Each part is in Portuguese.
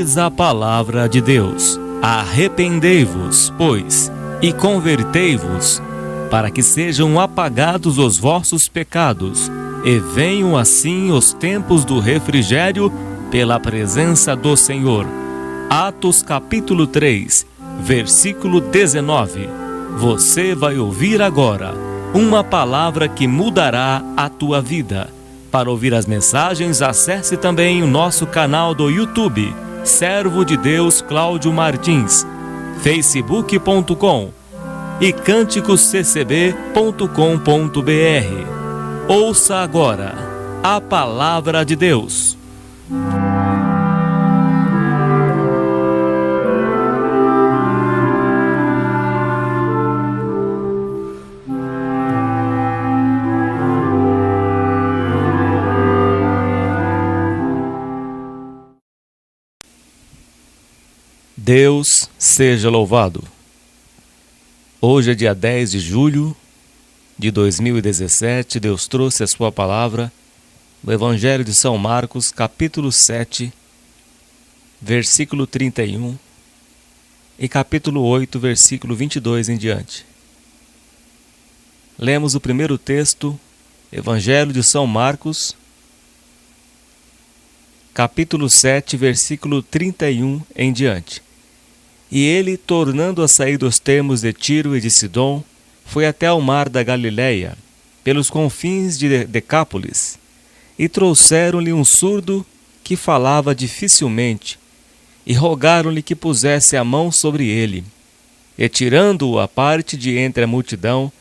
diz a palavra de Deus: arrependei-vos, pois, e convertei-vos, para que sejam apagados os vossos pecados, e venham assim os tempos do refrigério pela presença do Senhor. Atos capítulo 3, versículo 19. Você vai ouvir agora uma palavra que mudará a tua vida. Para ouvir as mensagens, acesse também o nosso canal do YouTube, Servo de Deus Cláudio Martins, facebook.com e canticosccb.com.br. Ouça agora a palavra de Deus. Deus seja louvado. Hoje é dia 10 de julho de 2017. Deus trouxe a sua palavra no Evangelho de São Marcos, capítulo 7, versículo 31 e capítulo 8, versículo 22 em diante. Lemos o primeiro texto, Evangelho de São Marcos, capítulo 7, versículo 31 em diante. E ele, tornando a sair dos termos de Tiro e de Sidom, foi até ao mar da Galileia, pelos confins de Decápolis, e trouxeram-lhe um surdo que falava dificilmente, e rogaram-lhe que pusesse a mão sobre ele. E tirando-o à parte de entre a multidão,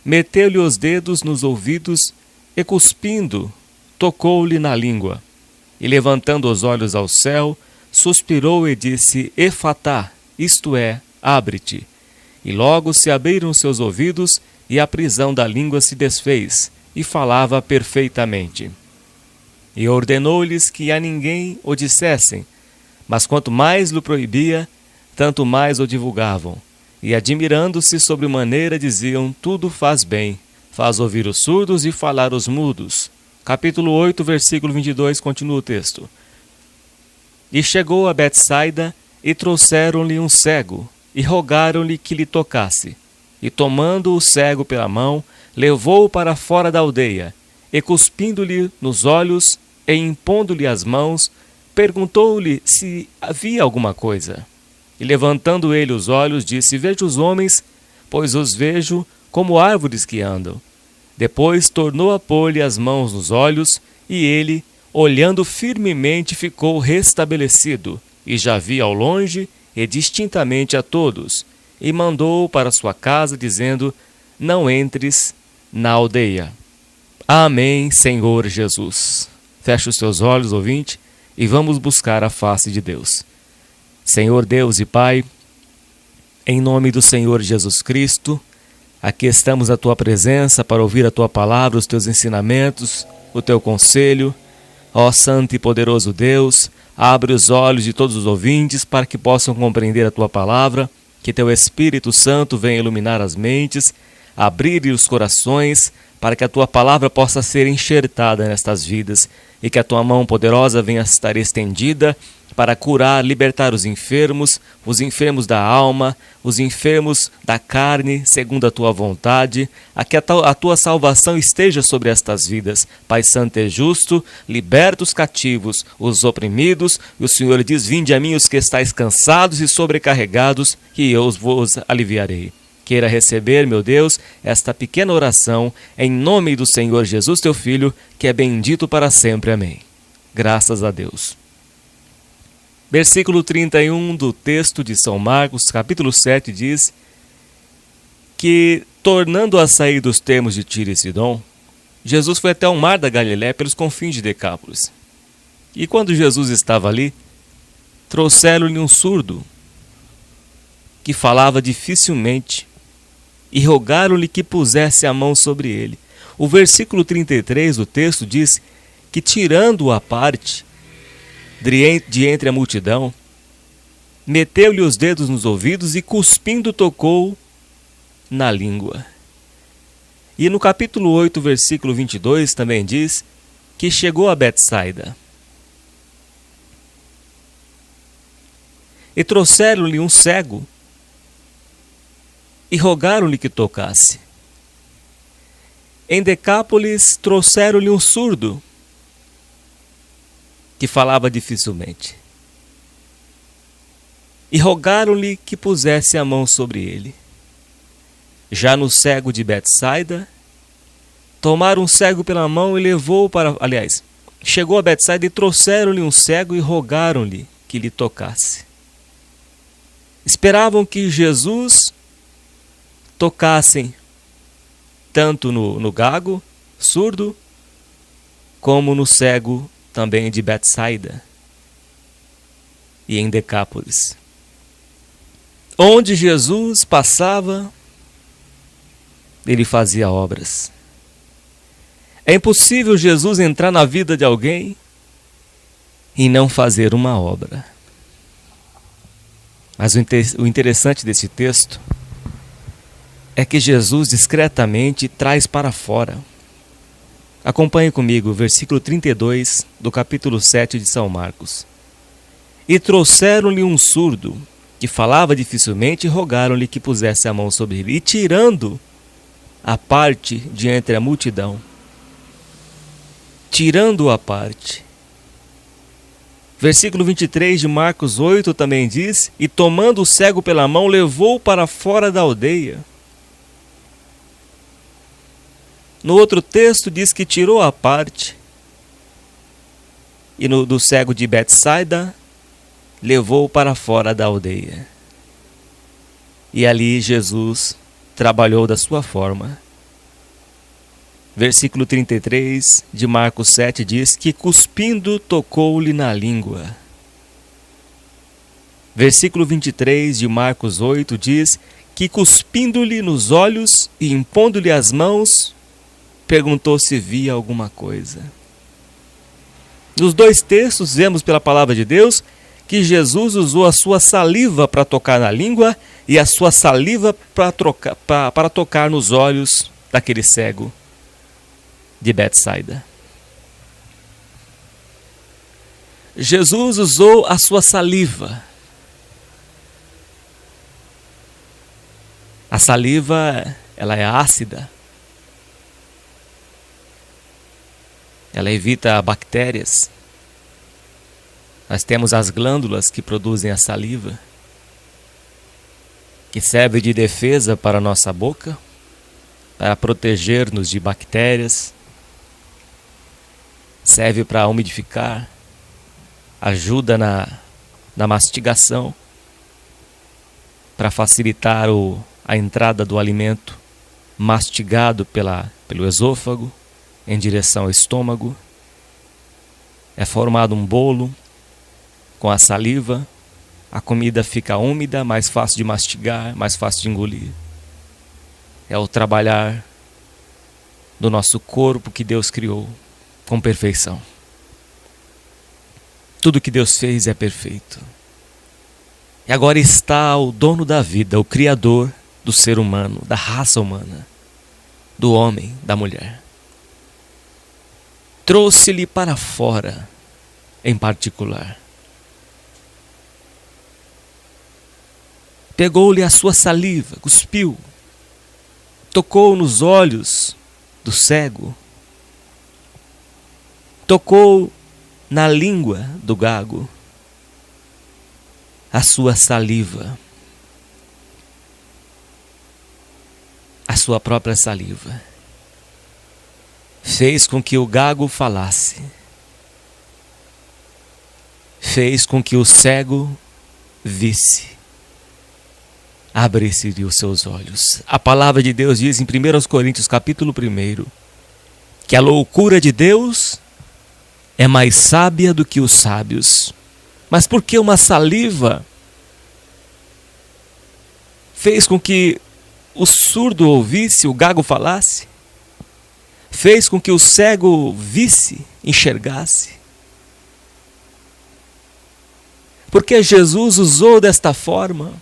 meteu-lhe os dedos nos ouvidos, e cuspindo, tocou-lhe na língua. E levantando os olhos ao céu, suspirou e disse: Efatá, isto é, abre-te. E logo se abriram seus ouvidos, e a prisão da língua se desfez, e falava perfeitamente. E ordenou-lhes que a ninguém o dissessem, mas quanto mais lhe proibia, tanto mais o divulgavam. E admirando-se sobremaneira, diziam: tudo faz bem, faz ouvir os surdos e falar os mudos. Capítulo 8, versículo 22, continua o texto. E chegou a Betsaida, e trouxeram-lhe um cego, e rogaram-lhe que lhe tocasse. E tomando o cego pela mão, levou-o para fora da aldeia, e cuspindo-lhe nos olhos, e impondo-lhe as mãos, perguntou-lhe se havia alguma coisa. E levantando ele os olhos, disse: Vejo os homens, pois os vejo como árvores que andam. Depois tornou a pôr-lhe as mãos nos olhos, e ele, olhando firmemente, ficou restabelecido, e já via ao longe e distintamente a todos, e mandou para sua casa, dizendo: não entres na aldeia. Amém, Senhor Jesus. Feche os teus olhos, ouvinte, e vamos buscar a face de Deus. Senhor Deus e Pai, em nome do Senhor Jesus Cristo, aqui estamos à Tua presença para ouvir a Tua palavra, os Teus ensinamentos, o Teu conselho. Ó Santo e poderoso Deus, abre os olhos de todos os ouvintes para que possam compreender a Tua palavra, que Teu Espírito Santo venha iluminar as mentes, abrir os corações, para que a Tua palavra possa ser enxertada nestas vidas e que a Tua mão poderosa venha estar estendida para curar, libertar os enfermos da alma, os enfermos da carne, segundo a Tua vontade, a que a Tua salvação esteja sobre estas vidas. Pai Santo e justo, liberta os cativos, os oprimidos, e o Senhor diz: vinde a mim os que estáis cansados e sobrecarregados, que eu vos aliviarei. Queira receber, meu Deus, esta pequena oração, em nome do Senhor Jesus, Teu Filho, que é bendito para sempre. Amém. Graças a Deus. Versículo 31 do texto de São Marcos, capítulo 7, diz que, tornando a sair dos termos de Tiro e Sidom, Jesus foi até o mar da Galiléia pelos confins de Decápolis. E quando Jesus estava ali, trouxeram-lhe um surdo que falava dificilmente e rogaram-lhe que pusesse a mão sobre ele. O versículo 33 do texto diz que, tirando-o à parte de entre a multidão, meteu-lhe os dedos nos ouvidos e, cuspindo, tocou na língua. E no capítulo 8, versículo 22, também diz que chegou a Betsaida. E trouxeram-lhe um cego e rogaram-lhe que tocasse. Em Decápolis trouxeram-lhe um surdo que falava dificilmente e rogaram-lhe que pusesse a mão sobre ele. Já no cego de Betsaida, tomaram um cego pela mão e levou-o para... Aliás, chegou a Betsaida e trouxeram-lhe um cego e rogaram-lhe que lhe tocasse. Esperavam que Jesus tocasse tanto no gago, surdo, como no cego também de Betsaida e em Decápolis. Onde Jesus passava, ele fazia obras. É impossível Jesus entrar na vida de alguém e não fazer uma obra. Mas o interessante desse texto é que Jesus discretamente traz para fora. Acompanhe comigo o versículo 32 do capítulo 7 de São Marcos. E trouxeram-lhe um surdo, que falava dificilmente, e rogaram-lhe que pusesse a mão sobre ele. E tirando a parte de entre a multidão, tirando a parte. Versículo 23 de Marcos 8 também diz: e tomando o cego pela mão, levou-o para fora da aldeia. No outro texto diz que tirou a parte, e do cego de Betsaida, levou-o para fora da aldeia. E ali Jesus trabalhou da sua forma. Versículo 33 de Marcos 7 diz que cuspindo tocou-lhe na língua. Versículo 23 de Marcos 8 diz que cuspindo-lhe nos olhos e impondo-lhe as mãos, perguntou se via alguma coisa. Nos dois textos vemos pela palavra de Deus que Jesus usou a sua saliva para tocar na língua e a sua saliva para tocar nos olhos daquele cego de Betsaida. Jesus usou a sua saliva. A saliva, ela é ácida. Ela evita bactérias. Nós temos as glândulas que produzem a saliva, que serve de defesa para a nossa boca, para proteger-nos de bactérias. Serve para umidificar, ajuda na mastigação, para facilitar a entrada do alimento mastigado pelo esôfago em direção ao estômago. É formado um bolo com a saliva, a comida fica úmida, mais fácil de mastigar, mais fácil de engolir. É o trabalhar do nosso corpo que Deus criou com perfeição. Tudo que Deus fez é perfeito. E agora está o dono da vida, o Criador do ser humano, da raça humana, do homem, da mulher. Trouxe-lhe para fora, em particular. Pegou-lhe a sua saliva, cuspiu, tocou nos olhos do cego, tocou na língua do gago, a sua saliva, a sua própria saliva, fez com que o gago falasse, fez com que o cego visse, abrisse-lhe os seus olhos. A palavra de Deus diz em 1 Coríntios capítulo 1, que a loucura de Deus é mais sábia do que os sábios. Mas por que uma saliva fez com que o surdo ouvisse, o gago falasse? Fez com que o cego visse, enxergasse? Porque Jesus usou desta forma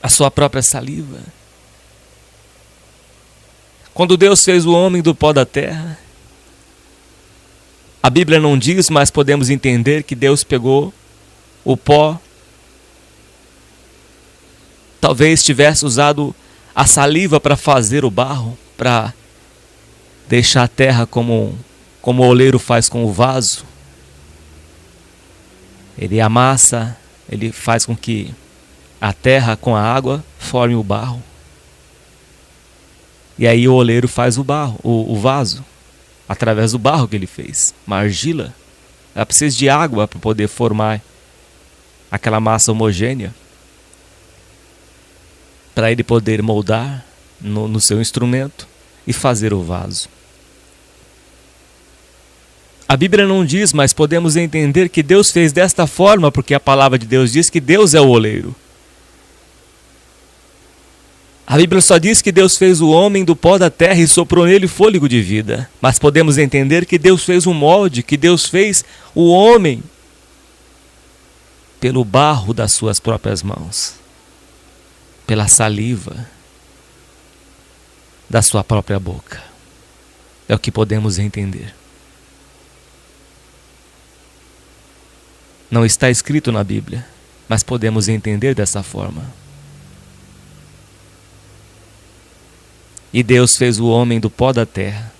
a sua própria saliva. Quando Deus fez o homem do pó da terra, a Bíblia não diz, mas podemos entender que Deus pegou o pó talvez tivesse usado a saliva para fazer o barro, para deixar a terra como o oleiro faz com o vaso. Ele amassa, ele faz com que a terra com a água forme o barro. E aí o oleiro faz o barro, o vaso, através do barro que ele fez, uma argila. Ela precisa de água para poder formar aquela massa homogênea, para ele poder moldar no seu instrumento e fazer o vaso. A Bíblia não diz, mas podemos entender que Deus fez desta forma, porque a palavra de Deus diz que Deus é o oleiro. A Bíblia só diz que Deus fez o homem do pó da terra e soprou nele fôlego de vida. Mas podemos entender que Deus fez um molde, que Deus fez o homem pelo barro das suas próprias mãos, pela saliva da sua própria boca. É o que podemos entender. Não está escrito na Bíblia, mas podemos entender dessa forma. E Deus fez o homem do pó da terra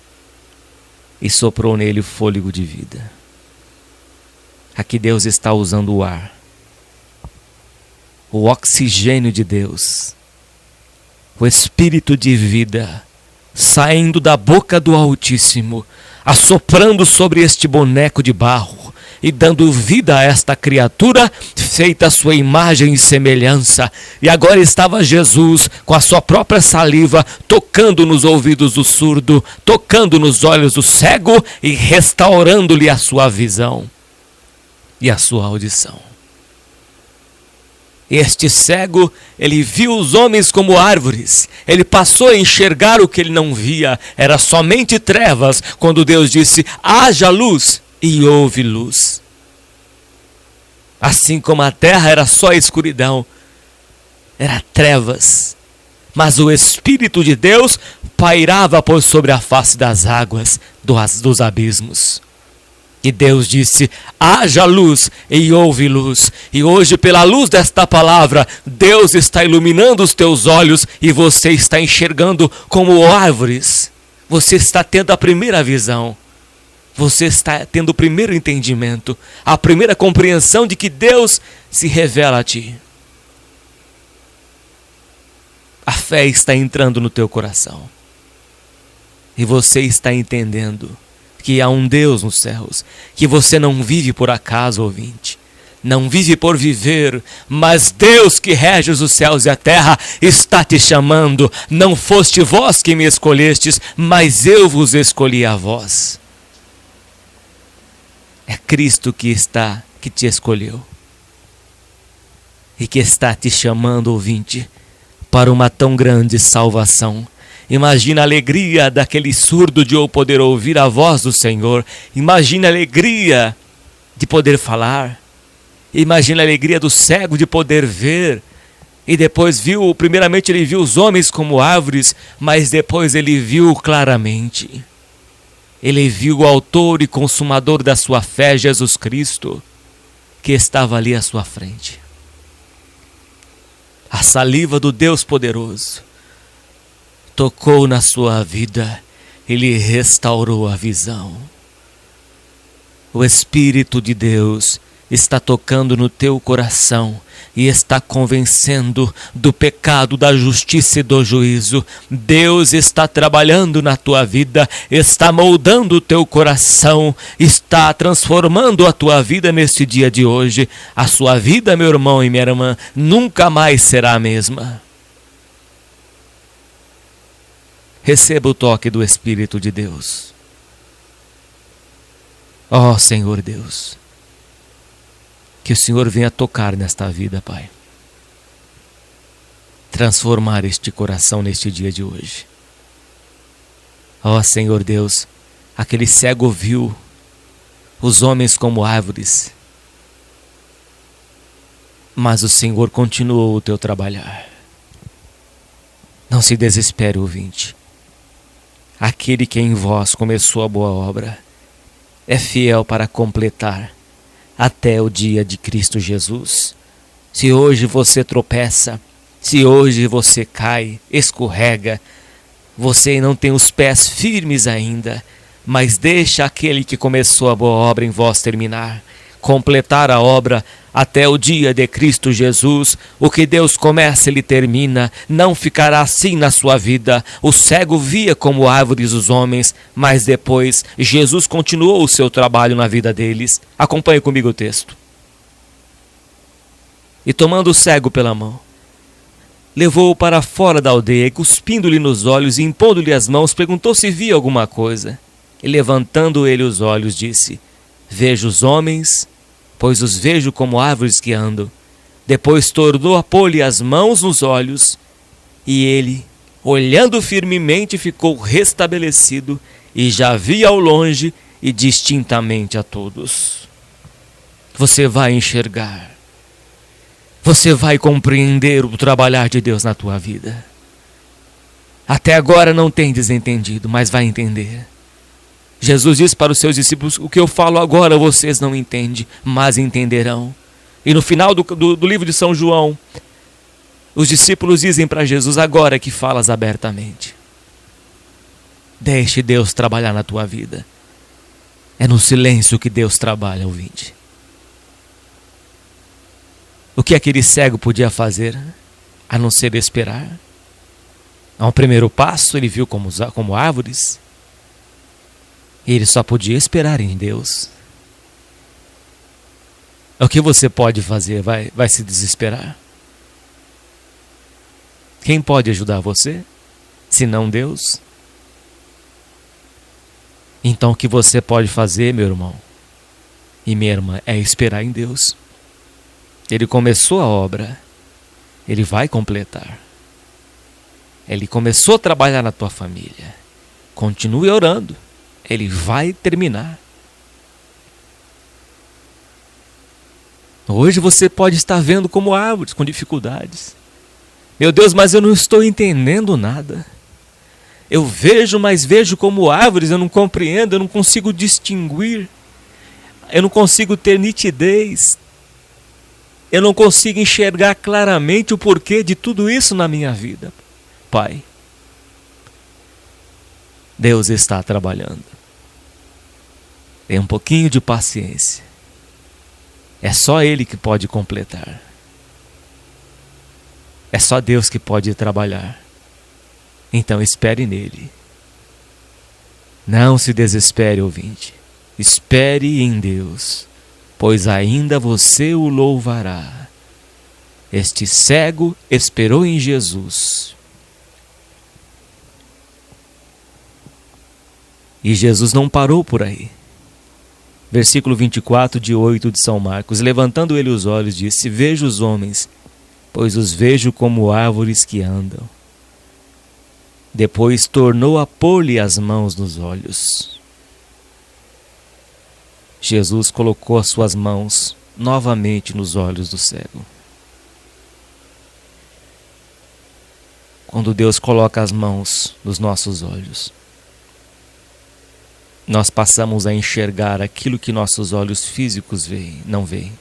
e soprou nele o fôlego de vida. Aqui Deus está usando o ar, o oxigênio de Deus, o Espírito de vida, saindo da boca do Altíssimo, assoprando sobre este boneco de barro e dando vida a esta criatura feita à sua imagem e semelhança. E agora estava Jesus com a sua própria saliva tocando nos ouvidos do surdo, tocando nos olhos do cego e restaurando-lhe a sua visão e a sua audição. Este cego, ele viu os homens como árvores. Ele passou a enxergar o que ele não via. Era somente trevas, quando Deus disse: haja luz, e houve luz. Assim como a terra era só escuridão, era trevas. Mas o Espírito de Deus pairava por sobre a face das águas, dos abismos. E Deus disse: haja luz, e houve luz. E hoje, pela luz desta palavra, Deus está iluminando os teus olhos e você está enxergando como árvores. Você está tendo a primeira visão. Você está tendo o primeiro entendimento, a primeira compreensão de que Deus se revela a ti. A fé está entrando no teu coração. E você está entendendo que há um Deus nos céus, que você não vive por acaso, ouvinte, não vive por viver, mas Deus que rege os céus e a terra está te chamando. Não foste vós que me escolhestes, mas eu vos escolhi a vós. É Cristo que te escolheu e que está te chamando, ouvinte, para uma tão grande salvação. Imagina a alegria daquele surdo de poder ouvir a voz do Senhor. Imagina a alegria de poder falar. Imagina a alegria do cego de poder ver. E depois primeiramente ele viu os homens como árvores, mas depois ele viu claramente. Ele viu o autor e consumador da sua fé, Jesus Cristo, que estava ali à sua frente. A saliva do Deus poderoso tocou na sua vida, ele restaurou a visão. O Espírito de Deus está tocando no teu coração e está convencendo do pecado, da justiça e do juízo. Deus está trabalhando na tua vida, está moldando o teu coração, está transformando a tua vida neste dia de hoje. A sua vida, meu irmão e minha irmã, nunca mais será a mesma. Receba o toque do Espírito de Deus. Ó Senhor Deus, que o Senhor venha tocar nesta vida, Pai. Transformar este coração neste dia de hoje. Ó Senhor Deus, aquele cego viu os homens como árvores, mas o Senhor continuou o teu trabalhar. Não se desespere, ouvinte. Aquele que em vós começou a boa obra é fiel para completar até o dia de Cristo Jesus. Se hoje você tropeça, Se hoje você cai, escorrega, você não tem os pés firmes ainda, mas deixa aquele que começou a boa obra em vós terminar, completar a obra até o dia de Cristo Jesus. O que Deus começa, Ele termina. Não ficará assim na sua vida. O cego via como árvores os homens, mas depois Jesus continuou o seu trabalho na vida deles. Acompanhe comigo o texto. E tomando o cego pela mão, levou-o para fora da aldeia, e cuspindo-lhe nos olhos e impondo-lhe as mãos, perguntou se via alguma coisa. E levantando ele os olhos, disse: vejo os homens, pois os vejo como árvores que andam. Depois tornou a pôr-lhe as mãos nos olhos, e ele, olhando firmemente, ficou restabelecido, e já via ao longe e distintamente a todos. Você vai enxergar. Você vai compreender o trabalhar de Deus na tua vida. Até agora não tem desentendido, mas vai entender. Jesus disse para os seus discípulos: o que eu falo agora vocês não entendem, mas entenderão. E no final do livro de São João, os discípulos dizem para Jesus: agora que falas abertamente. Deixe Deus trabalhar na tua vida. É no silêncio que Deus trabalha, ouvinte. O que aquele cego podia fazer, a não ser esperar? A um primeiro passo, ele viu como árvores. E ele só podia esperar em Deus. O que você pode fazer? Vai se desesperar? Quem pode ajudar você, se não Deus? Então o que você pode fazer, meu irmão e minha irmã, é esperar em Deus. Ele começou a obra, Ele vai completar. Ele começou a trabalhar na tua família. Continue orando, Ele vai terminar. Hoje você pode estar vendo como árvores com dificuldades. Meu Deus, mas eu não estou entendendo nada. Eu vejo, mas vejo como árvores, eu não compreendo, eu não consigo distinguir. Eu não consigo ter nitidez. Eu não consigo enxergar claramente o porquê de tudo isso na minha vida. Pai, Deus está trabalhando. Tenha um pouquinho de paciência. É só Ele que pode completar. É só Deus que pode trabalhar. Então espere nele. Não se desespere, ouvinte. Espere em Deus, pois ainda você o louvará. Este cego esperou em Jesus. E Jesus não parou por aí. Versículo 24 de 8 de São Marcos. Levantando ele os olhos, disse: vejo os homens, pois os vejo como árvores que andam. Depois tornou a pôr-lhe as mãos nos olhos. Jesus colocou as suas mãos novamente nos olhos do cego. Quando Deus coloca as mãos nos nossos olhos, nós passamos a enxergar aquilo que nossos olhos físicos não veem.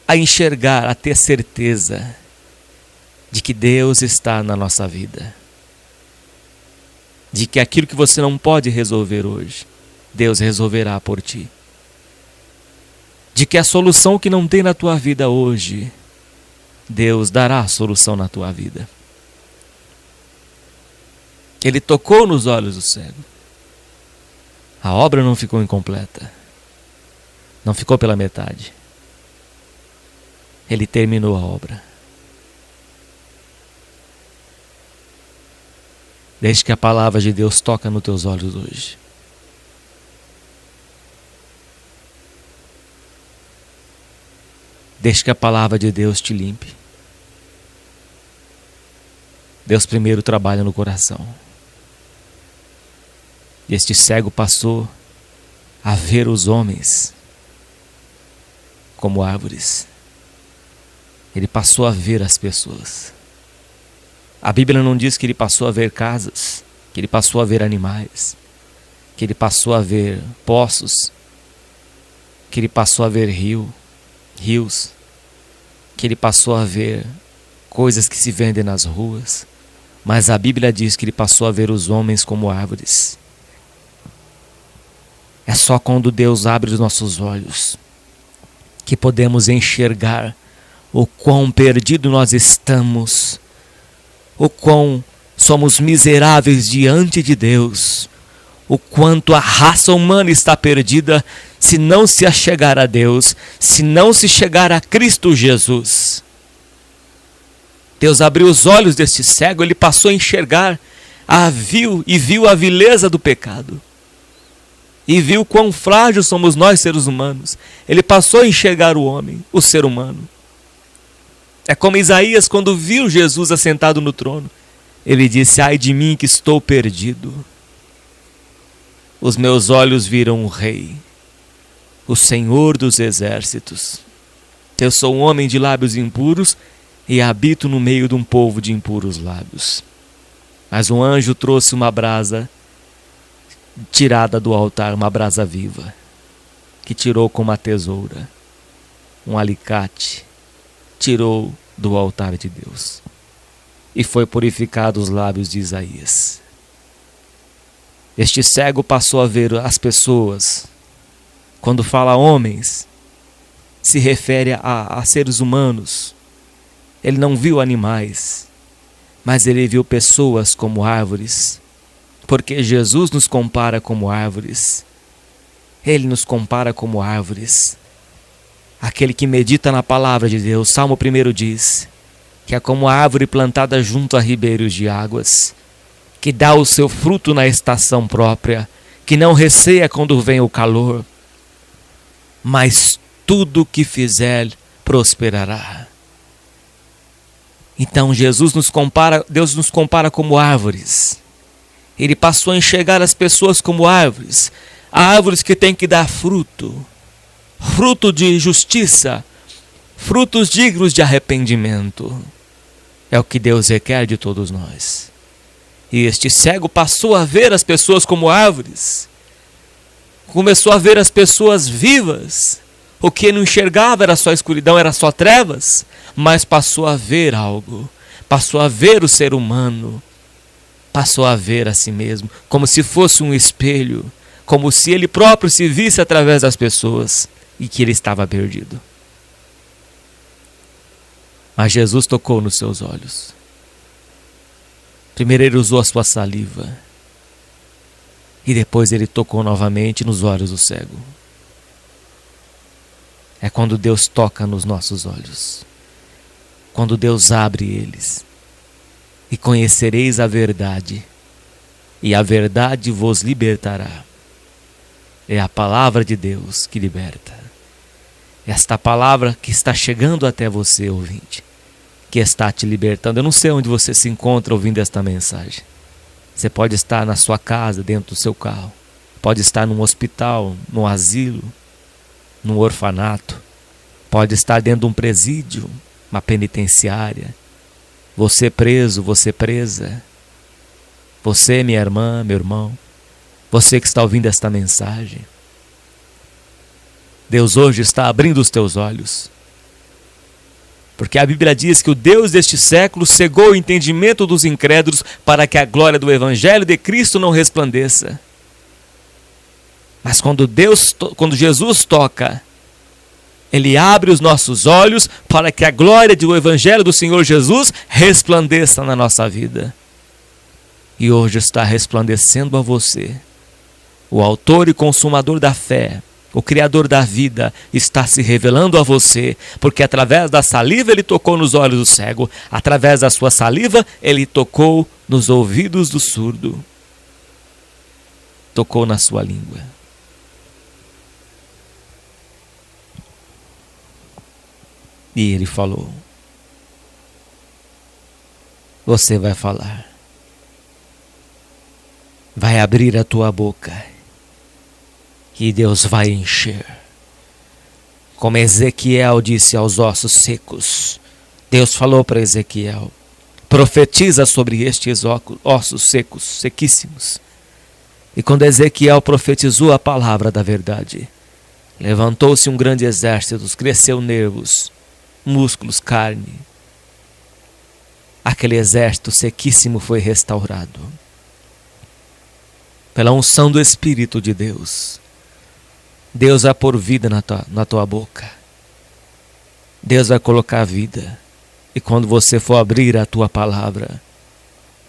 A enxergar, a ter certeza de que Deus está na nossa vida. De que aquilo que você não pode resolver hoje, Deus resolverá por ti. De que a solução que não tem na tua vida hoje, Deus dará a solução na tua vida. Ele tocou nos olhos do cego. A obra não ficou incompleta. Não ficou pela metade. Ele terminou a obra. Deixe que a palavra de Deus toque nos teus olhos hoje. Deixe que a palavra de Deus te limpe. Deus primeiro trabalha no coração. E este cego passou a ver os homens como árvores. Ele passou a ver as pessoas. A Bíblia não diz que ele passou a ver casas, que ele passou a ver animais, que ele passou a ver poços, que ele passou a ver rios. que ele passou a ver coisas que se vendem nas ruas, mas a Bíblia diz que ele passou a ver os homens como árvores. É só quando Deus abre os nossos olhos que podemos enxergar o quão perdido nós estamos, o quão somos miseráveis diante de Deus, o quanto a raça humana está perdida se não se achegar a Deus, se não se chegar a Cristo Jesus. Deus abriu os olhos deste cego, ele passou a enxergar, viu a vileza do pecado. E viu quão frágil somos nós, seres humanos. Ele passou a enxergar o homem, o ser humano. É como Isaías, quando viu Jesus assentado no trono. Ele disse: ai de mim que estou perdido. Os meus olhos viram o Rei, o Senhor dos exércitos. Eu sou um homem de lábios impuros e habito no meio de um povo de impuros lábios. Mas um anjo trouxe uma brasa tirada do altar, uma brasa viva, que tirou com uma tesoura, um alicate, tirou do altar de Deus, e foi purificado os lábios de Isaías. Este cego passou a ver as pessoas. Quando fala homens, se refere a seres humanos. Ele não viu animais, mas ele viu pessoas como árvores, porque Jesus nos compara como árvores. Ele nos compara como árvores. Aquele que medita na palavra de Deus, Salmo 1 diz, que é como a árvore plantada junto a ribeiros de águas, que dá o seu fruto na estação própria, que não receia quando vem o calor, mas tudo que fizer prosperará. Então Deus nos compara como árvores. Ele passou a enxergar as pessoas como árvores, árvores que têm que dar fruto, fruto de justiça, frutos dignos de arrependimento. É o que Deus requer de todos nós. E este cego passou a ver as pessoas como árvores, começou a ver as pessoas vivas. O que não enxergava era só escuridão, era só trevas, mas passou a ver algo, passou a ver o ser humano, passou a ver a si mesmo, como se fosse um espelho, como se ele próprio se visse através das pessoas e que ele estava perdido. Mas Jesus tocou nos seus olhos. Primeiro ele usou a sua saliva e depois ele tocou novamente nos olhos do cego. É quando Deus toca nos nossos olhos, quando Deus abre eles. E conhecereis a verdade, e a verdade vos libertará. É a palavra de Deus que liberta. Esta palavra que está chegando até você, ouvinte, que está te libertando. Eu não sei onde você se encontra ouvindo esta mensagem. Você pode estar na sua casa, dentro do seu carro. Pode estar num hospital, num asilo, num orfanato. Pode estar dentro de um presídio, uma penitenciária. Você preso, você presa. Você, minha irmã, meu irmão. Você que está ouvindo esta mensagem. Deus hoje está abrindo os teus olhos. Porque a Bíblia diz que o Deus deste século cegou o entendimento dos incrédulos para que a glória do Evangelho de Cristo não resplandeça. Mas quando Jesus toca, Ele abre os nossos olhos para que a glória do Evangelho do Senhor Jesus resplandeça na nossa vida. E hoje está resplandecendo a você. O autor e consumador da fé, o Criador da vida, está se revelando a você, porque através da saliva Ele tocou nos olhos do cego, através da sua saliva Ele tocou nos ouvidos do surdo, tocou na sua língua. E Ele falou. Você vai falar. Vai abrir a tua boca. E Deus vai encher. Como Ezequiel disse aos ossos secos. Deus falou para Ezequiel. Profetiza sobre estes ossos secos, sequíssimos. E quando Ezequiel profetizou a palavra da verdade, levantou-se um grande exército, cresceu nervos. músculos, carne. Aquele exército sequíssimo foi restaurado pela unção do Espírito de Deus. Deus vai pôr vida na tua boca. Deus vai colocar vida. E quando você for abrir a tua palavra,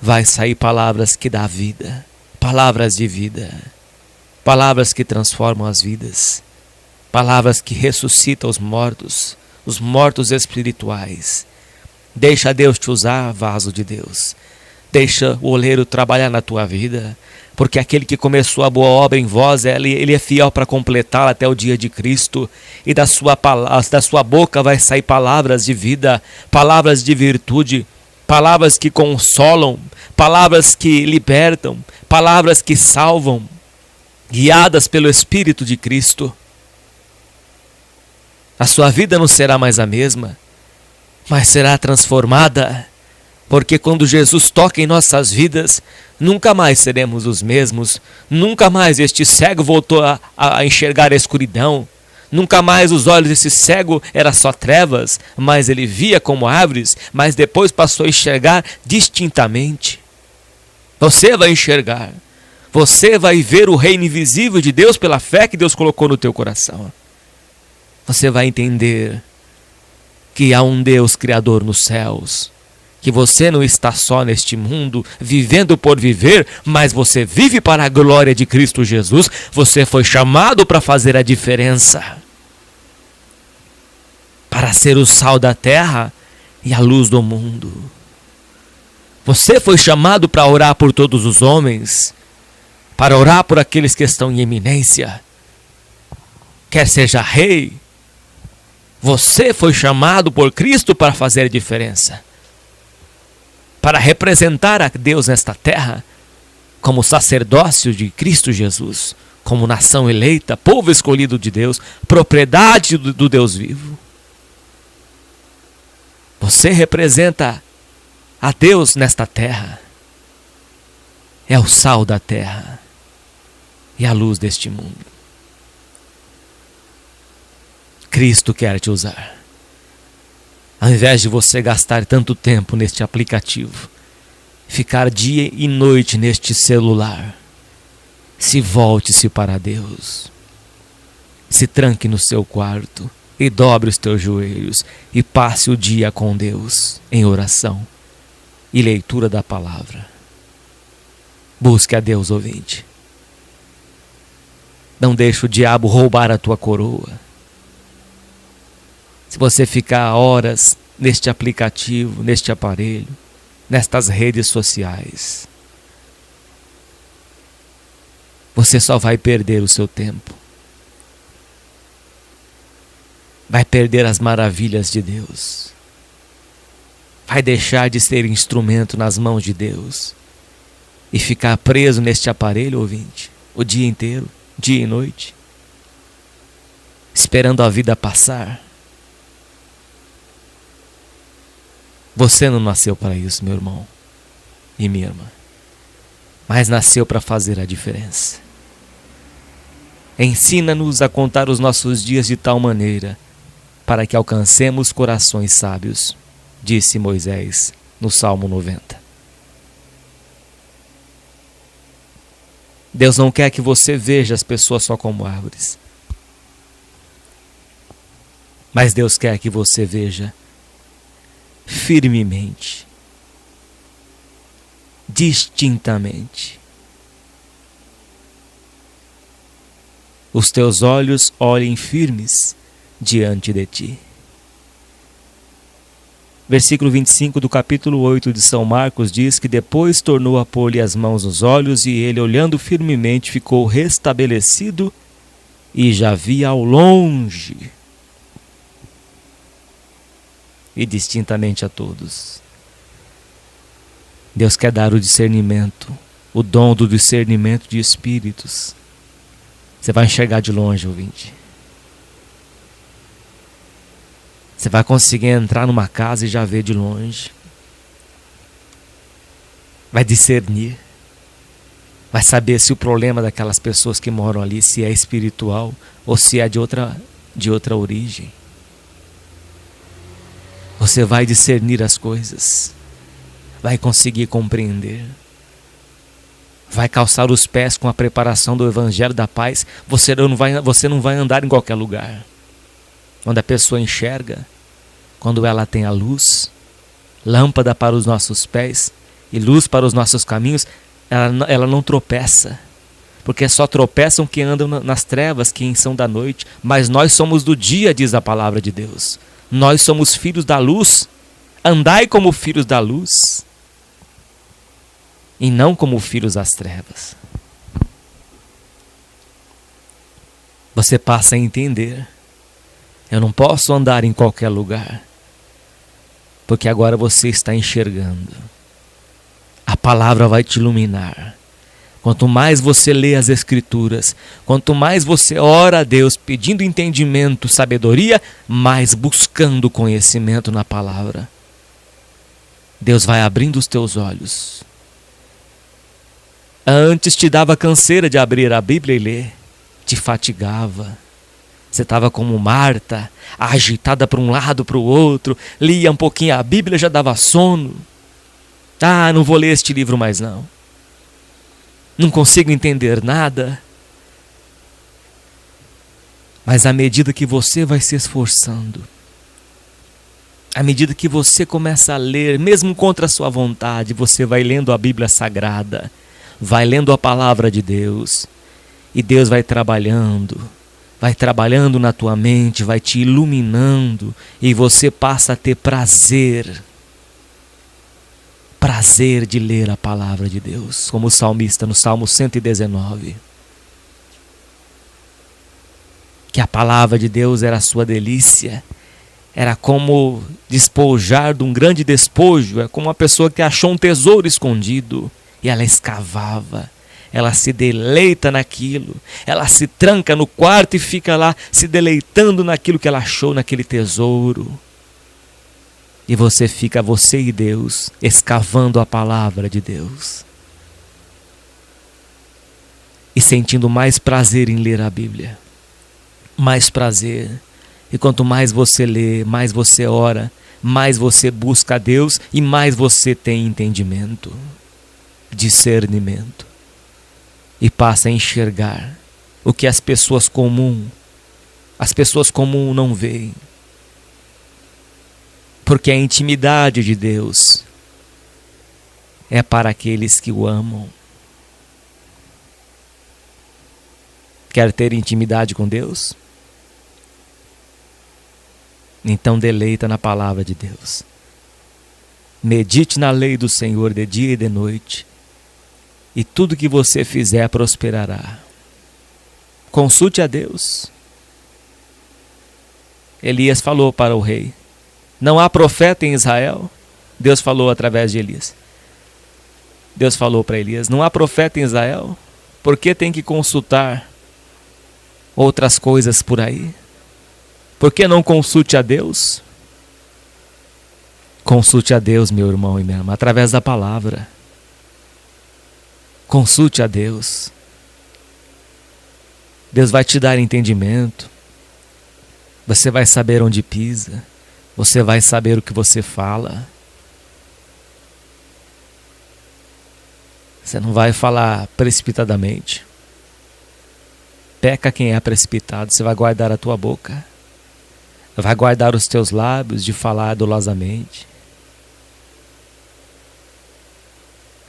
vai sair palavras que dão vida. Palavras de vida. Palavras que transformam as vidas. Palavras que ressuscitam os mortos espirituais. Deixa Deus te usar, vaso de Deus. Deixa o oleiro trabalhar na tua vida. Porque aquele que começou a boa obra em vós, ele é fiel para completá-la até o dia de Cristo. E da sua boca vai sair palavras de vida, palavras de virtude, palavras que consolam, palavras que libertam, palavras que salvam, guiadas pelo Espírito de Cristo. A sua vida não será mais a mesma, mas será transformada. Porque quando Jesus toca em nossas vidas, nunca mais seremos os mesmos. Nunca mais este cego voltou a enxergar a escuridão. Nunca mais os olhos desse cego eram só trevas, mas ele via como árvores, mas depois passou a enxergar distintamente. Você vai enxergar. Você vai ver o reino invisível de Deus pela fé que Deus colocou no teu coração. Você vai entender que há um Deus Criador nos céus. Que você não está só neste mundo, vivendo por viver, mas você vive para a glória de Cristo Jesus. Você foi chamado para fazer a diferença. Para ser o sal da terra e a luz do mundo. Você foi chamado para orar por todos os homens. Para orar por aqueles que estão em eminência. Quer seja rei. Você foi chamado por Cristo para fazer a diferença. Para representar a Deus nesta terra, como sacerdócio de Cristo Jesus, como nação eleita, povo escolhido de Deus, propriedade do Deus vivo. Você representa a Deus nesta terra. É o sal da terra e a luz deste mundo. Cristo quer te usar. Ao invés de você gastar tanto tempo neste aplicativo, ficar dia e noite neste celular, volte-se para Deus. Se tranque no seu quarto e dobre os teus joelhos e passe o dia com Deus em oração e leitura da palavra. Busque a Deus, ouvinte. Não deixe o diabo roubar a tua coroa. Se você ficar horas neste aplicativo, neste aparelho, nestas redes sociais, você só vai perder o seu tempo. Vai perder as maravilhas de Deus. Vai deixar de ser instrumento nas mãos de Deus e ficar preso neste aparelho, ouvinte, o dia inteiro, dia e noite, esperando a vida passar. Você não nasceu para isso, meu irmão e minha irmã, mas nasceu para fazer a diferença. Ensina-nos a contar os nossos dias de tal maneira para que alcancemos corações sábios, disse Moisés no Salmo 90. Deus não quer que você veja as pessoas só como árvores, mas Deus quer que você veja firmemente, distintamente. Os teus olhos olhem firmes diante de ti. Versículo 25 do capítulo 8 de São Marcos diz que depois tornou a pôr-lhe as mãos nos olhos e ele, olhando firmemente, ficou restabelecido e já via ao longe e distintamente a todos. Deus quer dar o discernimento, o dom do discernimento de espíritos. Você vai enxergar de longe, ouvinte. Você vai conseguir entrar numa casa e já ver de longe. Vai discernir. Vai saber se o problema daquelas pessoas que moram ali, se é espiritual ou se é de outra origem. Você vai discernir as coisas, vai conseguir compreender, vai calçar os pés com a preparação do Evangelho da Paz. Você não vai andar em qualquer lugar. Quando a pessoa enxerga, quando ela tem a luz, lâmpada para os nossos pés e luz para os nossos caminhos, ela não tropeça, porque só tropeçam quem andam nas trevas, quem são da noite. Mas nós somos do dia, diz a palavra de Deus. Nós somos filhos da luz. Andai como filhos da luz e não como filhos das trevas. Você passa a entender: eu não posso andar em qualquer lugar, porque agora você está enxergando. A palavra vai te iluminar. Quanto mais você lê as Escrituras, quanto mais você ora a Deus pedindo entendimento, sabedoria, mais buscando conhecimento na palavra, Deus vai abrindo os teus olhos. Antes te dava canseira de abrir a Bíblia e ler, te fatigava. Você estava como Marta, agitada para um lado, para o outro, lia um pouquinho a Bíblia, já dava sono. Ah, não vou ler este livro mais não. Não consigo entender nada. Mas à medida que você vai se esforçando, à medida que você começa a ler, mesmo contra a sua vontade, você vai lendo a Bíblia Sagrada, vai lendo a palavra de Deus, e Deus vai trabalhando na tua mente, vai te iluminando, e você passa a ter prazer de ler a palavra de Deus, como o salmista no Salmo 119. Que a palavra de Deus era a sua delícia, era como despojar de um grande despojo, é como uma pessoa que achou um tesouro escondido, e ela escavava, ela se deleita naquilo, ela se tranca no quarto e fica lá se deleitando naquilo que ela achou, naquele tesouro. E você e Deus, escavando a palavra de Deus. E sentindo mais prazer em ler a Bíblia. Mais prazer. E quanto mais você lê, mais você ora, mais você busca a Deus e mais você tem entendimento, discernimento. E passa a enxergar o que as pessoas comuns não veem. Porque a intimidade de Deus é para aqueles que o amam. Quer ter intimidade com Deus? Então deleita na palavra de Deus. Medite na lei do Senhor de dia e de noite, e tudo que você fizer prosperará. Consulte a Deus. Elias falou para o rei: não há profeta em Israel? Deus falou através de Elias. Deus falou para Elias: não há profeta em Israel? Por que tem que consultar outras coisas por aí? Por que não consulte a Deus? Consulte a Deus, meu irmão e minha irmã, através da palavra. Consulte a Deus. Deus vai te dar entendimento. Você vai saber onde pisa. Você vai saber o que você fala. Você não vai falar precipitadamente. Peca quem é precipitado. Você vai guardar a tua boca. Vai guardar os teus lábios de falar dolosamente.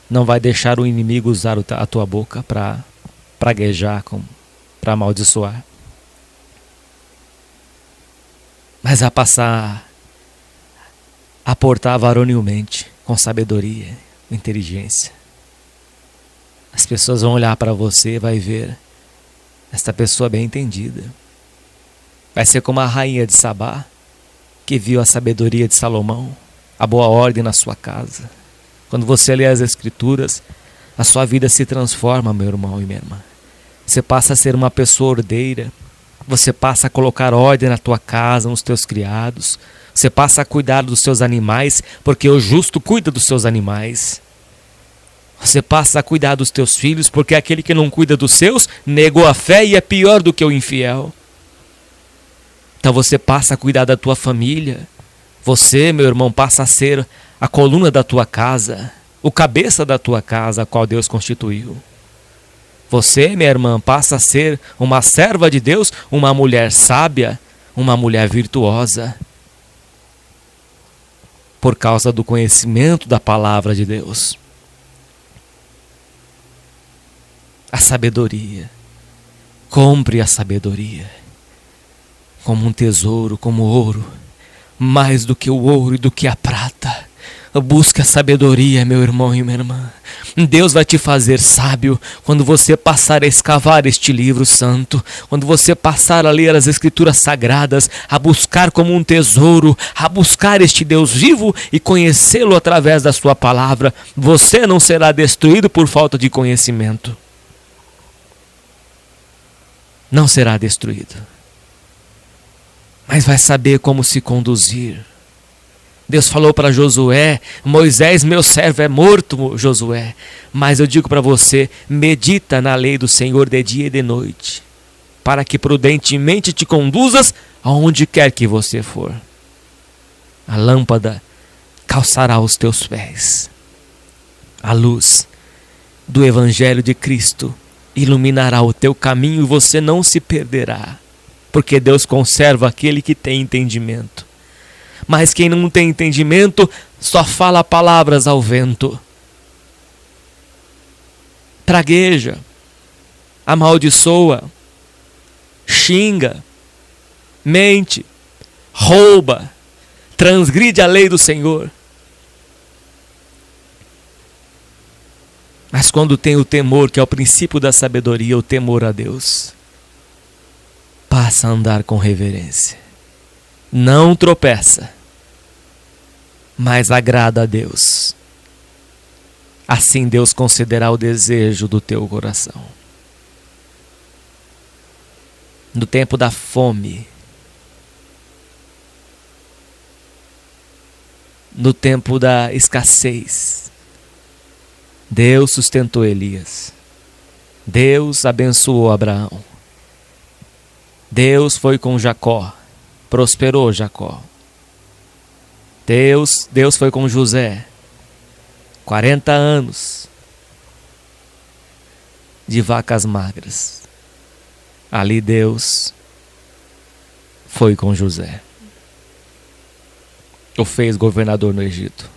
Não vai deixar o inimigo usar a tua boca para praguejar, para amaldiçoar. Mas a passar a portar varonilmente, com sabedoria, inteligência. As pessoas vão olhar para você e vai ver esta pessoa bem entendida. Vai ser como a rainha de Sabá, que viu a sabedoria de Salomão, a boa ordem na sua casa. Quando você lê as Escrituras, a sua vida se transforma, meu irmão e minha irmã. Você passa a ser uma pessoa ordeira. Você passa a colocar ordem na tua casa, nos teus criados. Você passa a cuidar dos seus animais, porque o justo cuida dos seus animais. Você passa a cuidar dos teus filhos, porque aquele que não cuida dos seus negou a fé e é pior do que o infiel. Então você passa a cuidar da tua família. Você, meu irmão, passa a ser a coluna da tua casa, o cabeça da tua casa, a qual Deus constituiu. Você, minha irmã, passa a ser uma serva de Deus, uma mulher sábia, uma mulher virtuosa, por causa do conhecimento da palavra de Deus. A sabedoria. Compre a sabedoria como um tesouro, como ouro, mais do que o ouro e do que a prata. Busque a sabedoria, meu irmão e minha irmã. Deus vai te fazer sábio quando você passar a escavar este livro santo, quando você passar a ler as escrituras sagradas, a buscar como um tesouro, a buscar este Deus vivo e conhecê-lo através da sua palavra. Você não será destruído por falta de conhecimento. Não será destruído, mas vai saber como se conduzir. Deus falou para Josué: Moisés, meu servo, é morto, Josué. Mas eu digo para você, medita na lei do Senhor de dia e de noite, para que prudentemente te conduzas aonde quer que você for. A lâmpada calçará os teus pés. A luz do Evangelho de Cristo iluminará o teu caminho e você não se perderá, porque Deus conserva aquele que tem entendimento. Mas quem não tem entendimento só fala palavras ao vento. Pragueja, amaldiçoa, xinga, mente, rouba, transgride a lei do Senhor. Mas quando tem o temor, que é o princípio da sabedoria, o temor a Deus, passa a andar com reverência. Não tropeça, mas agrada a Deus. Assim Deus concederá o desejo do teu coração. No tempo da fome, no tempo da escassez, Deus sustentou Elias. Deus abençoou Abraão. Deus foi com Jacó, prosperou Jacó. Deus foi com José. 40 anos de vacas magras. Ali Deus foi com José. O fez governador no Egito.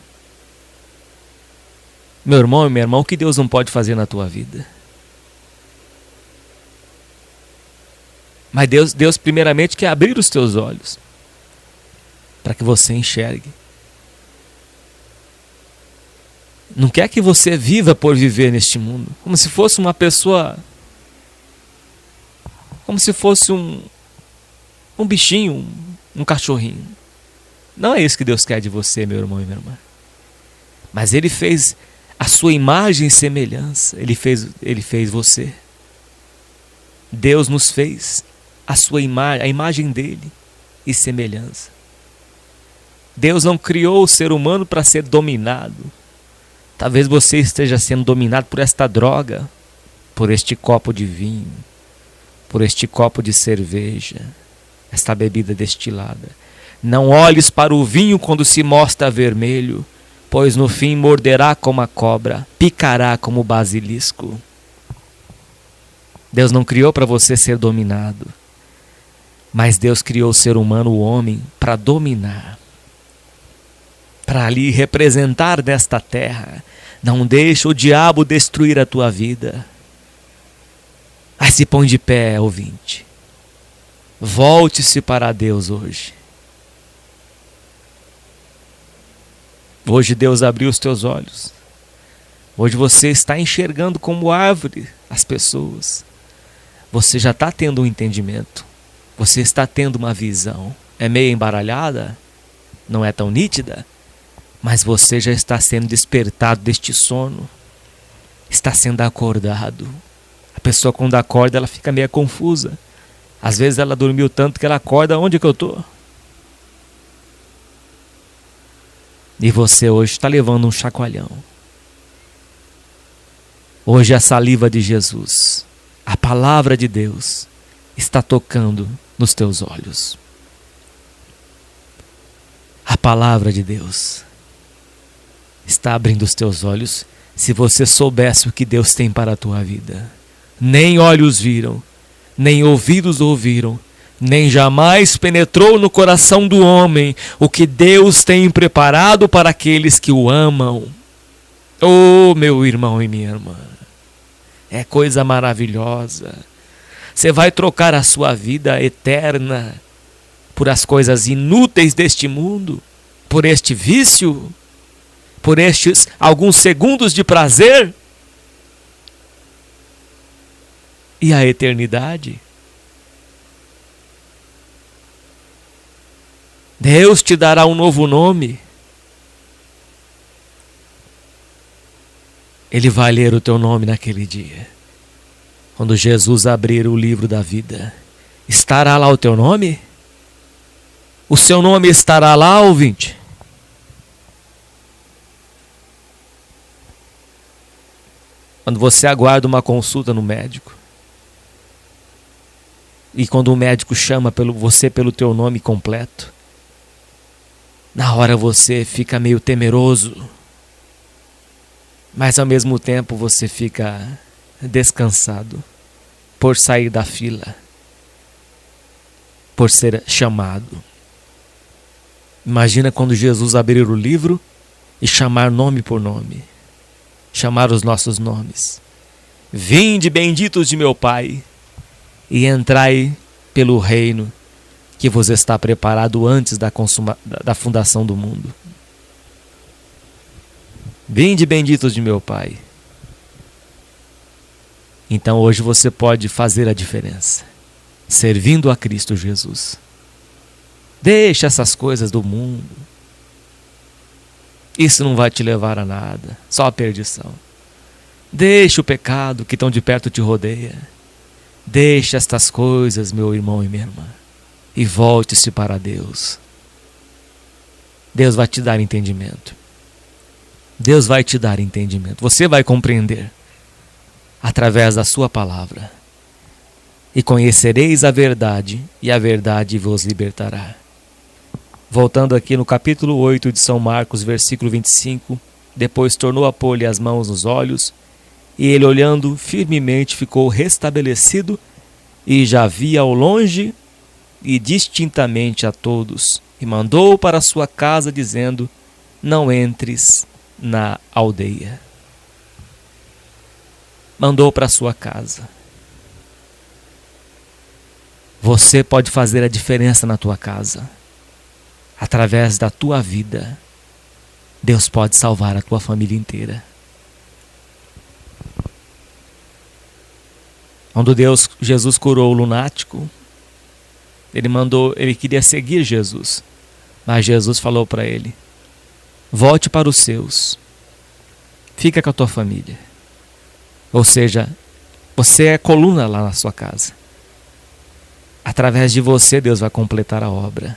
Meu irmão e minha irmã, o que Deus não pode fazer na tua vida? Mas Deus primeiramente quer abrir os teus olhos para que você enxergue. Não quer que você viva por viver neste mundo, como se fosse uma pessoa, como se fosse um bichinho, um cachorrinho. Não é isso que Deus quer de você, meu irmão e minha irmã. Mas Ele fez a sua imagem e semelhança. Ele fez você. Deus nos fez a sua imagem, a imagem dele e semelhança. Deus não criou o ser humano para ser dominado. Talvez você esteja sendo dominado por esta droga, por este copo de vinho, por este copo de cerveja, esta bebida destilada. Não olhes para o vinho quando se mostra vermelho, pois no fim morderá como a cobra, picará como o basilisco. Deus não criou para você ser dominado, mas Deus criou o ser humano, o homem, para dominar, para ali representar nesta terra. Não deixa o diabo destruir a tua vida. Mas se põe de pé, ouvinte. Volte-se para Deus hoje. Hoje Deus abriu os teus olhos. Hoje você está enxergando como árvore as pessoas. Você já está tendo um entendimento. Você está tendo uma visão. É meio embaralhada, não é tão nítida, mas você já está sendo despertado deste sono. Está sendo acordado. A pessoa quando acorda, ela fica meio confusa. Às vezes ela dormiu tanto que ela acorda, onde que eu estou? E você hoje está levando um chacoalhão. Hoje a saliva de Jesus, a palavra de Deus, está tocando nos teus olhos. A palavra de Deus está abrindo os teus olhos. Se você soubesse o que Deus tem para a tua vida, nem olhos viram, nem ouvidos ouviram, nem jamais penetrou no coração do homem o que Deus tem preparado para aqueles que o amam. Oh, meu irmão e minha irmã, é coisa maravilhosa. Você vai trocar a sua vida eterna por as coisas inúteis deste mundo, por este vício, por estes alguns segundos de prazer? E a eternidade? Deus te dará um novo nome. Ele vai ler o teu nome naquele dia. Quando Jesus abrir o livro da vida, estará lá o teu nome? O seu nome estará lá, ouvinte? Quando você aguarda uma consulta no médico, e quando o médico chama você pelo teu nome completo, na hora você fica meio temeroso, mas ao mesmo tempo você fica descansado por sair da fila, por ser chamado. Imagina quando Jesus abrir o livro e chamar nome por nome, chamar os nossos nomes. Vinde, benditos de meu Pai, e entrai pelo reino que vos está preparado antes da fundação do mundo. Vinde, benditos de meu Pai. Então hoje você pode fazer a diferença, servindo a Cristo Jesus. Deixa essas coisas do mundo. Isso não vai te levar a nada, só a perdição. Deixa o pecado que tão de perto te rodeia. Deixa estas coisas, meu irmão e minha irmã, e volte-se para Deus. Deus vai te dar entendimento. Deus vai te dar entendimento. Você vai compreender através da sua palavra. E conhecereis a verdade, e a verdade vos libertará. Voltando aqui no capítulo 8 de São Marcos, versículo 25, depois tornou a pôr-lhe as mãos nos olhos, e ele, olhando firmemente, ficou restabelecido, e já via ao longe e distintamente a todos, e mandou para sua casa, dizendo: não entres na aldeia. Mandou para sua casa. Você pode fazer a diferença na tua casa. Através da tua vida, Deus pode salvar a tua família inteira. Quando Jesus curou o lunático, ele queria seguir Jesus, mas Jesus falou para ele: volte para os seus, fica com a tua família. Ou seja, você é coluna lá na sua casa. Através de você, Deus vai completar a obra.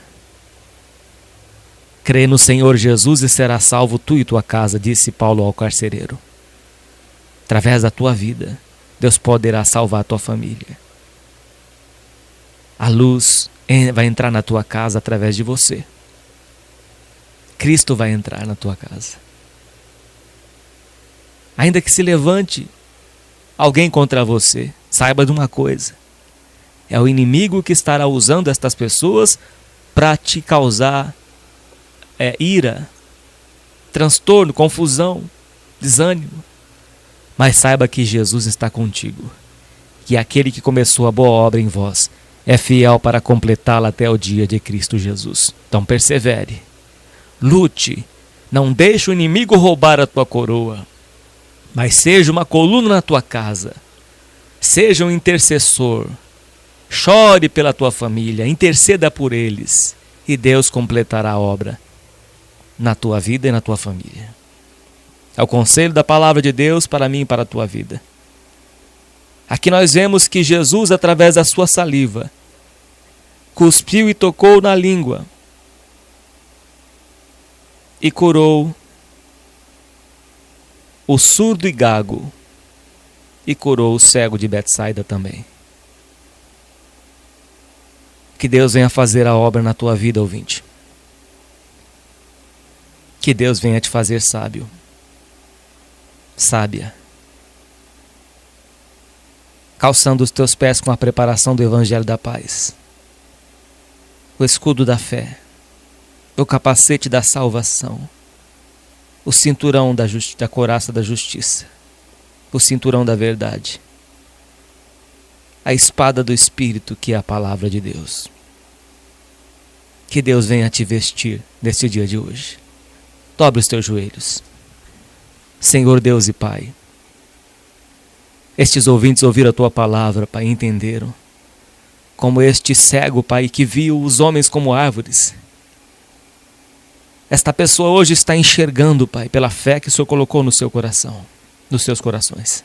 Crê no Senhor Jesus e será salvo tu e tua casa, disse Paulo ao carcereiro. Através da tua vida, Deus poderá salvar a tua família. A luz vai entrar na tua casa através de você. Cristo vai entrar na tua casa. Ainda que se levante alguém contra você, saiba de uma coisa: é o inimigo que estará usando estas pessoas para te causar ira, transtorno, confusão, desânimo. Mas saiba que Jesus está contigo, que aquele que começou a boa obra em vós é fiel para completá-la até o dia de Cristo Jesus. Então persevere, lute, não deixe o inimigo roubar a tua coroa, mas seja uma coluna na tua casa, seja um intercessor, chore pela tua família, interceda por eles, e Deus completará a obra na tua vida e na tua família. É o conselho da palavra de Deus para mim e para a tua vida. Aqui nós vemos que Jesus, através da sua saliva, cuspiu e tocou na língua e curou o surdo e gago, e curou o cego de Betsaida também. Que Deus venha fazer a obra na tua vida, ouvinte. Que Deus venha te fazer sábio, sábia, calçando os teus pés com a preparação do Evangelho da Paz, o escudo da fé, o capacete da salvação, o cinturão da couraça da justiça, o cinturão da verdade, a espada do Espírito, que é a palavra de Deus. Que Deus venha te vestir neste dia de hoje. Dobre os teus joelhos. Senhor Deus e Pai, estes ouvintes ouviram a Tua palavra, Pai, e entenderam. Como este cego, Pai, que viu os homens como árvores. Esta pessoa hoje está enxergando, Pai, pela fé que o Senhor colocou no seu coração, nos seus corações.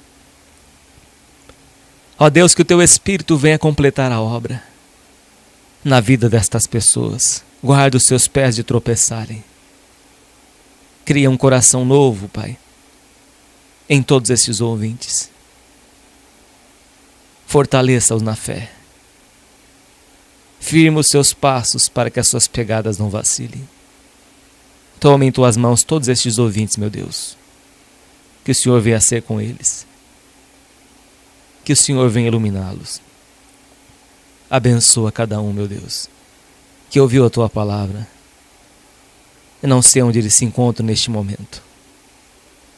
Ó Deus, que o Teu Espírito venha completar a obra na vida destas pessoas. Guarda os seus pés de tropeçarem. Cria um coração novo, Pai, em todos estes ouvintes. Fortaleça-os na fé. Firma os seus passos para que as suas pegadas não vacilem. Toma em Tuas mãos todos estes ouvintes, meu Deus. Que o Senhor venha ser com eles. Que o Senhor venha iluminá-los. Abençoa cada um, meu Deus, que ouviu a Tua palavra. Eu não sei onde eles se encontram neste momento.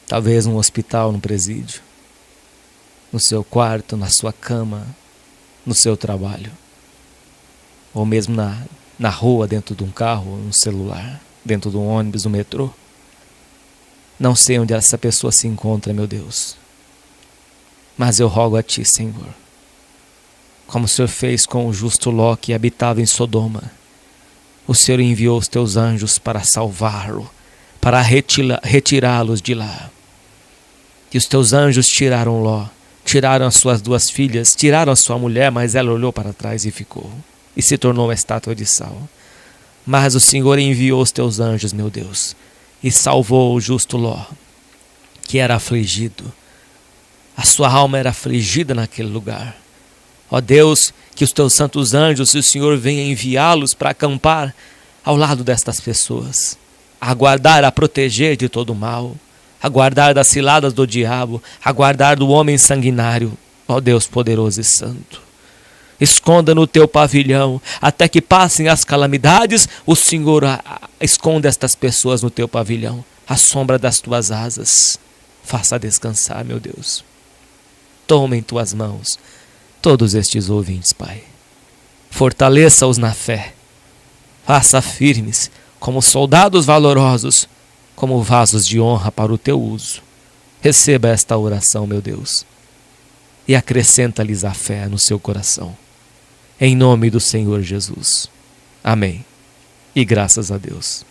Talvez num hospital, num presídio, no seu quarto, na sua cama, no seu trabalho. Ou mesmo na rua, dentro de um carro, no celular, dentro de um ônibus, no metrô. Não sei onde essa pessoa se encontra, meu Deus. Mas eu rogo a Ti, Senhor, como o Senhor fez com o justo Ló que habitava em Sodoma. O Senhor enviou os Teus anjos para salvá-lo, para retirá-los de lá. E os Teus anjos tiraram Ló, tiraram as suas 2 filhas, tiraram a sua mulher, mas ela olhou para trás e ficou, e se tornou uma estátua de sal. Mas o Senhor enviou os Teus anjos, meu Deus, e salvou o justo Ló, que era afligido. A sua alma era afligida naquele lugar. Ó Deus, que os Teus santos anjos, o Senhor venha enviá-los para acampar ao lado destas pessoas, a guardar, a proteger de todo mal, a guardar das ciladas do diabo, a guardar do homem sanguinário. Ó Deus poderoso e santo, esconda no Teu pavilhão, até que passem as calamidades, o Senhor esconda estas pessoas no Teu pavilhão, à sombra das Tuas asas, faça descansar, meu Deus. Toma em Tuas mãos todos estes ouvintes, Pai. Fortaleça-os na fé. Faça firmes como soldados valorosos, como vasos de honra para o Teu uso. Receba esta oração, meu Deus, e acrescenta-lhes a fé no seu coração. Em nome do Senhor Jesus. Amém. E graças a Deus.